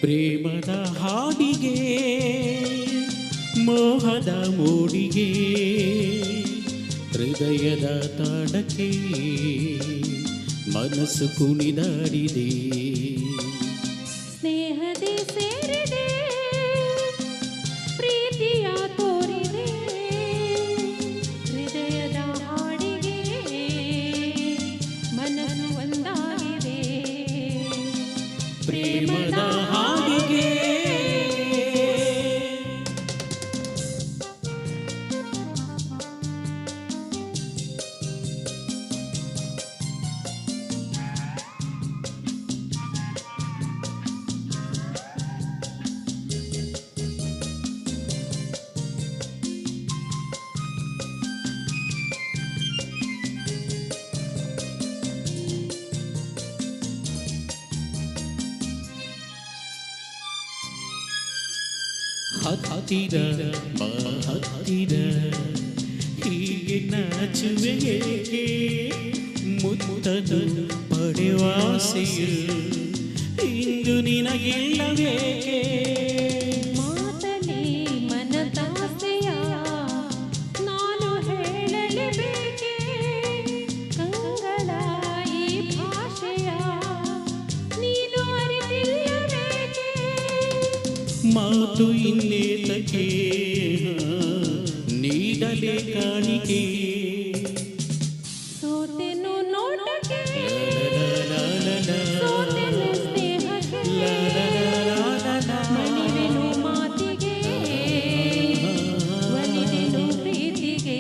ಪ್ರೇಮದ ಹಾಡಿಗೆ ಮೋಹದ ಮೂಡಿಗೆ ಹೃದಯದ ತಾಡಕ್ಕೆ ಮನಸ್ಸು ಕುಣಿದಾಡಿದೆ. ಸ್ನೇಹದಿ ಸೇರಿದೆ ಪ್ರೀತಿಯ ತೋರಿದೆ ಹೃದಯದ ಹಾಡಿಗೆ ಮನಸ್ಸು ಒಂದಾಗಿದೆ. ಪ್ರೇಮದ ಹಾಡಿಗೆ ಹತ್ತಿರ ಬಾ ಹತ್ತಿರ ಹೀಗೆ ನಾಚುವೆಗೆ ಮುತ್ತನು ಪಡೆವಾಸೆಯು ಇಂದು ನಿನಗಿಲ್ಲವೇಕೆ. ಮಾತಲಿ ಮನದಾಸೆಯ ನಾನು ಹೇಳಲೇಬೇಕೆ ಕಂಗಳ ಈ ಭಾಷೆಯ ನೀನು ಅರಿತಿಲ್ಲಬೇಕೆ. ಮಾತು ಇನ್ನೇತಕ್ಕೆ ನೀಡಲೇ ಕಾಣಿಕೆ. ಸೋತೆನು ನೋಟಕ್ಕೆ ಸೋತೆನು ಸ್ನೇಹಕ್ಕೆ ಮಣಿವೆನು ಮಾತಿಗೆ ಒಲಿವೆನು ಪ್ರೀತಿಗೆ.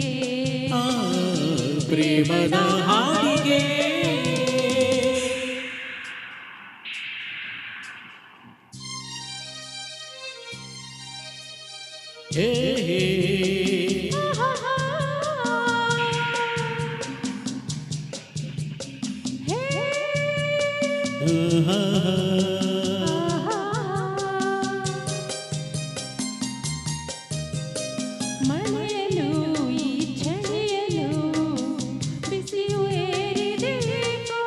ಪ್ರೇಮದ ಹಾಡಿಗೆ ಹೇ ಹೇ ಮಳೆಯಲು ಈ ಚಳಿಯಲು ಬಿಸಿಯು ಏರಿದೇಕೋ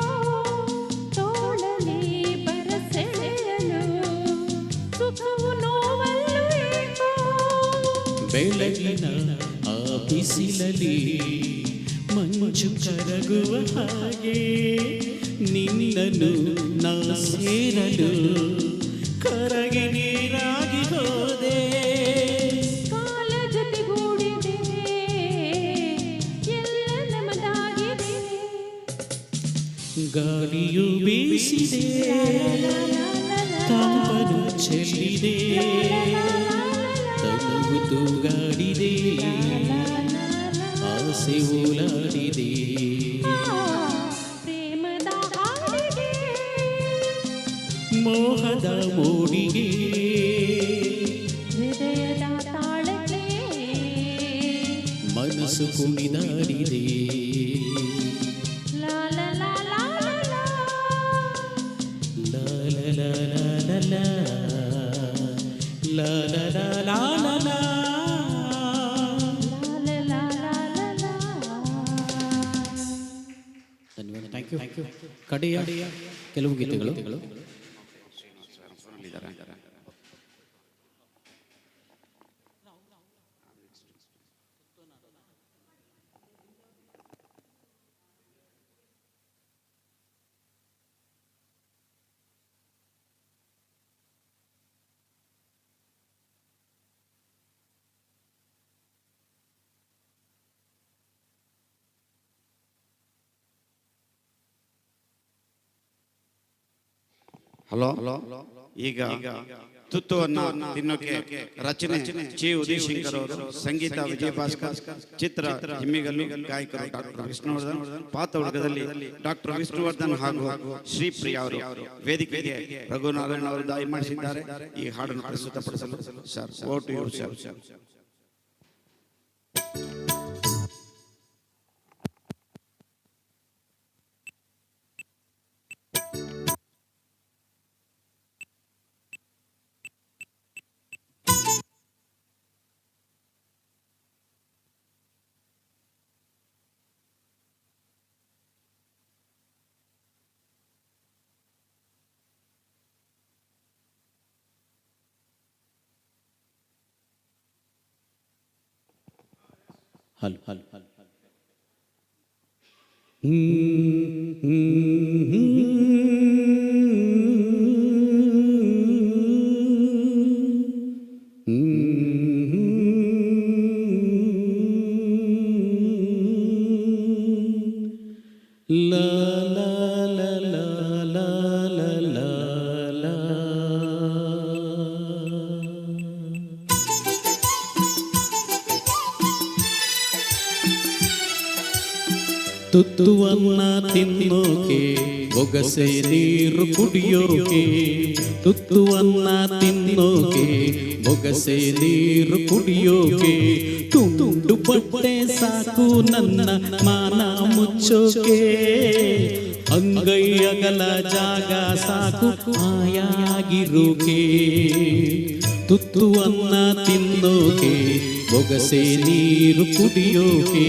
ತೋಳಲಿ ಬರಸೆಳೆಯಲು ಸುಖವು ನೋವಲ್ಲೂ ಏಕೋ. ಬೆಳಗಿನ ಆ ಬಿಸಿಲಲ್ಲಿ ಮಂಜು ಕರಗುವ ಹಾಗೆ ನಿನ್ನನ್ನು ನಾ ಸೇರಲು ಕರಗಿ ನೀರಾಗಿ ಹೋದೆ. ಕಾಲ ಜೊತೆಗೂಡಿದೆ ಎಲ್ಲ ನಮದಾಗಿದೆ. ಗಾಳಿಯು ಬೀಸಿದೆ ತಂಪನು ಚೆಲ್ಲಿದೆ ತನುವು ತೂಗಾಡಿದೆ ಆಸೆ ಓಲಾಡಿದೆ. ಪ್ರೇಮದ ಹಾಡಿಗೆ ಮೋಹದ ಮೂಡಿಗೆ ಹೃದಯದ ತಾಳಕ್ಕೆ ಮನಸ್ಸು ಕುಣಿದಾಡಿದೆ. ಲಾ ಲಾ ಲಾ ಲಾ ಲಾ ಲಾ ಲಾ ಲಾ ಲಾ ಲಾ ಲಾ ಲಾ ಲಾ ಲಾ ಲಾ. ಧನ್ಯವಾದ. Thank you. ಕಡೆಯ ಕೆಲವು ಗೀತೆಗಳು. ಹಲೋ ಈಗ ತುತ್ತುವನ್ನು ತಿನ್ನೋಕೆ ರಚನೆ ಚಿ ಉದಯಶಂಕರ್ ಅವರು, ಸಂಗೀತ ವಿಜಯ ಭಾಸ್ಕರ್, ಚಿತ್ರ ಹಿಮ್ಮಿಗಲ್ಲು, ಗಾಯಕರು ಡಾಕ್ಟರ್ ವಿಷ್ಣುವರ್ಧನ್, ಪಾತ್ರವರ್ಗದಲ್ಲಿ ಡಾಕ್ಟರ್ ವಿಷ್ಣುವರ್ಧನ್ ಹಾಗೂ ಶ್ರೀಪ್ರಿಯಾ ಅವರು. ವೇದಿಕೆಗೆ ರಘುನಾರಾಯಣ ಅವರು ದಯಮಾಡಿಸಿದ್ದಾರೆ ಈ ಹಾಡನ್ನು ಪ್ರಸ್ತುತಪಡಿಸಲು. Sir, over to you sir. ಹಲ್ ಹಲ್ ಹಲ್ la la la la la la la la ತುತ್ತುವನ್ನ ತಿನ್ನೋಕೆ ಬೊಗಸೆ ನೀರು ಕುಡಿಯೋಕೆ ತುತ್ತುವನ್ನ ತಿನ್ನೋಕೆ ಬೊಗಸೆ ನೀರು ಕುಡಿಯೋಕೆ ತುಂಡು ಬಟ್ಟೆ ಸಾಕು ನನ್ನ ಮಾನ ಮುಚ್ಚೋಕೆ ಅಂಗೈ ಅಗಲ ಜಾಗ ಸಾಕು ಆಯಾಗಿರೋಕೆ ತುತ್ತುವನ್ನ ತಿನ್ನೋಕೆ ಬೊಗಸೆ ನೀರು ಕುಡಿಯೋಕೆ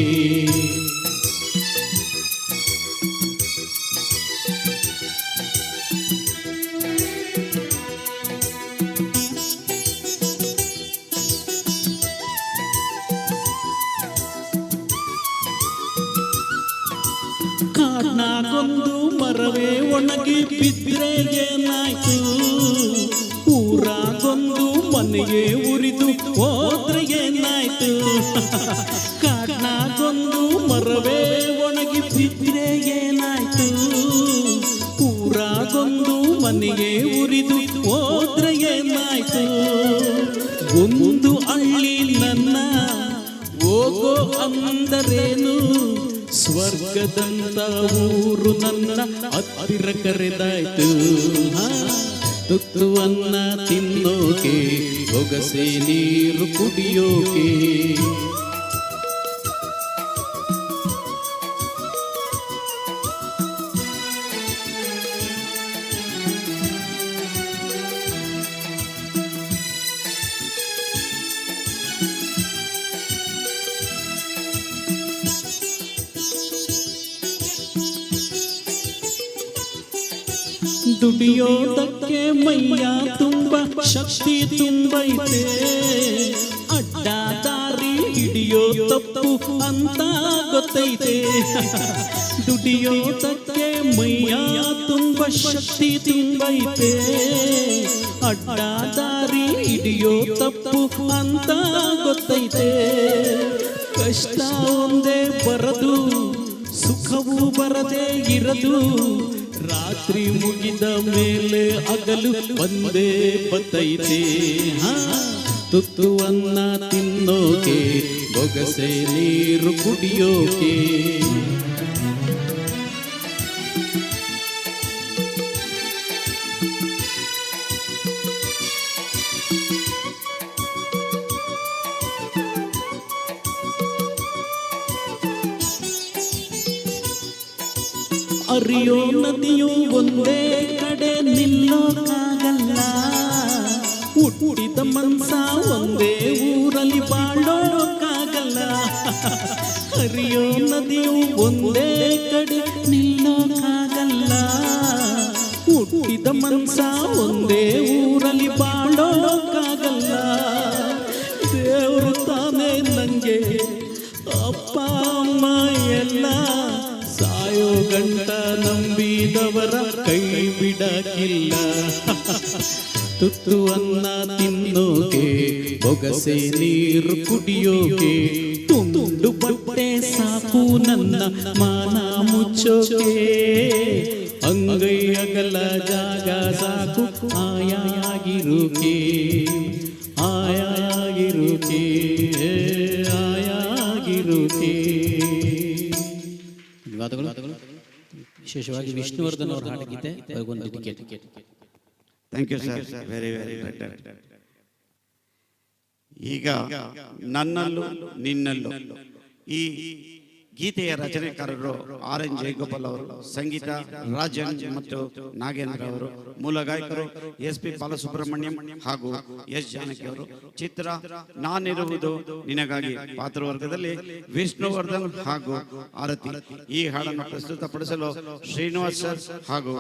ಕಾಡ್ನಾಗೊಂದು ಮರವೇ ಒಣಗಿ ಬಿದ್ದರೆ ಏನಾಯ್ತು ಊರಾಗೊಂದು ಮನೆಯೇ ಉರಿದು ಹೋದ್ರೆ ಏನಾಯ್ತು ಕಾಡ್ನಾಗೊಂದು ಮರವೇ ಒಣಗಿ ಬಿದ್ದರೆ ಏನಾಯ್ತು ಊರಾಗೊಂದು ಮನೆಯೇ ಉರಿದು ಹೋದ್ರೆ ಏನಾಯ್ತು ಒಂದು ಹಳ್ಳಿ ನನ್ನ ಹೋಗೋ ಅಂದರೇನು ಸ್ವರ್ಗದಂತ ಊರು ನನ್ನ ಹತ್ತಿರ ಕರೆದಾಯ್ತು ತುತ್ತುವನ್ನ ತಿನ್ನೋಕೆ ಬೊಗಸೆ ನೀರು ಕುಡಿಯೋಕೆ ದುಡಿಯೋದಕ್ಕೆ ಮೈಯ ತುಂಬ ಶಕ್ತಿ ತುಂಬೈತೆ ಅಡ್ಡ ದಾರಿ ಹಿಡಿಯೋ ತಪ್ಪು ಅಂತ ಗೊತ್ತೈತೆ ದುಡಿಯೋದಕ್ಕೆ ಮೈಯ ತುಂಬ ಶಕ್ತಿ ತುಂಬೈತೆ ಅಡ್ಡ ದಾರಿ ಹಿಡಿಯೋ ತಪ್ಪು ಅಂತ ಗೊತ್ತೈತೆ ಕಷ್ಟ ಒಂದೇ ಬರದು ಸುಖವೂ ಬರದೇ ಇರದು ರಾತ್ರಿ ಮುಗಿದ ಮೇಲೆ ಹಗಲು ಬಂದೇ ಬತ್ತೈತೆ ತುತ್ತುವನ್ನ ತಿನ್ನೋಕೆ ಬೊಗಸೆ ನೀರು ಕುಡಿಯೋಕೆ ಹರಿಯೋ ನದಿಯು ಒಂದೇ ಕಡೆ ನಿಲ್ಲೋಕ್ಕಾಗಲ್ಲ ಹುಟ್ಟಿದ ಮನ್ಸ ಒಂದೇ ಊರಲ್ಲಿ ಬಾಳೋಕ್ಕಾಗಲ್ಲ ಹರಿಯೋ ನದಿಯು ಒಂದೇ ಕಡೆ ನಿಲ್ಲೋಕ್ಕಾಗಲ್ಲ ಹುಟ್ಟಿದ ಮನ್ಸ ಒಂದೇ ಊರಲ್ಲಿ ಬಾಳೋಕ್ಕಾಗಲ್ಲ ದೇವರು ತಾನೇ ನಂಗೆ ಅಪ್ಪ ಅಮ್ಮ ಎಲ್ಲ ಸಾಯೋ ಗಂಟ ನಂಬಿದವರ ಕೈ ಬಿಡಕ್ಕಿಲ್ಲ ತುತ್ತುವನ್ನ ತಿನ್ನೋಕೆ ಬೊಗಸೆ ನೀರು ಕುಡಿಯೋಕೆ ತುಂಡು ಬಟ್ಟೆ ಸಾಕು ನನ್ನ ಮಾನ ಮುಚ್ಚೋಕೆ ಅಂಗೈ ಅಗಲ ಜಾಗ ಸಾಕು ಆಯಾಗಿರೋಕೆ ಆಯಾಗಿರೋಕೆ ಆಯಾಗಿರೋಕೆ ವಿಶೇಷವಾಗಿ ವಿಷ್ಣುವರ್ಧನ್ ಅವರ ಹಾಡಿಗಿದೆ ಒಂದು ticket. Thank you sir, very very better. ಈಗ ನನ್ನಲ್ಲೂ ನಿನ್ನಲ್ಲೂ ಈ ಗೀತೆಯ ರಚನೆಕಾರರು ಆರ್.ಎನ್. ಜಯಗೋಪಾಲ್ ಅವರು, ಸಂಗೀತ ರಾಜನ್ ಮತ್ತು ನಾಗೇಂದ್ರ ಅವರು, ಮೂಲ ಗಾಯಕರು ಎಸ್.ಪಿ. ಬಾಲಸುಬ್ರಹ್ಮಣ್ಯಂ ಹಾಗೂ ಎಸ್. ಜಾನಕಿ ಅವರು, ಚಿತ್ರ ನಾನಿರುವುದು ನಿನಗಾಗಿ, ಪಾತ್ರವರ್ಗದಲ್ಲಿ ವಿಷ್ಣುವರ್ಧನ್ ಹಾಗೂ ಆರತಿ. ಈ ಹಾಡನ್ನು ಪ್ರಸ್ತುತಪಡಿಸಲು ಶ್ರೀನಿವಾಸ್ ಸರ್ ಹಾಗೂ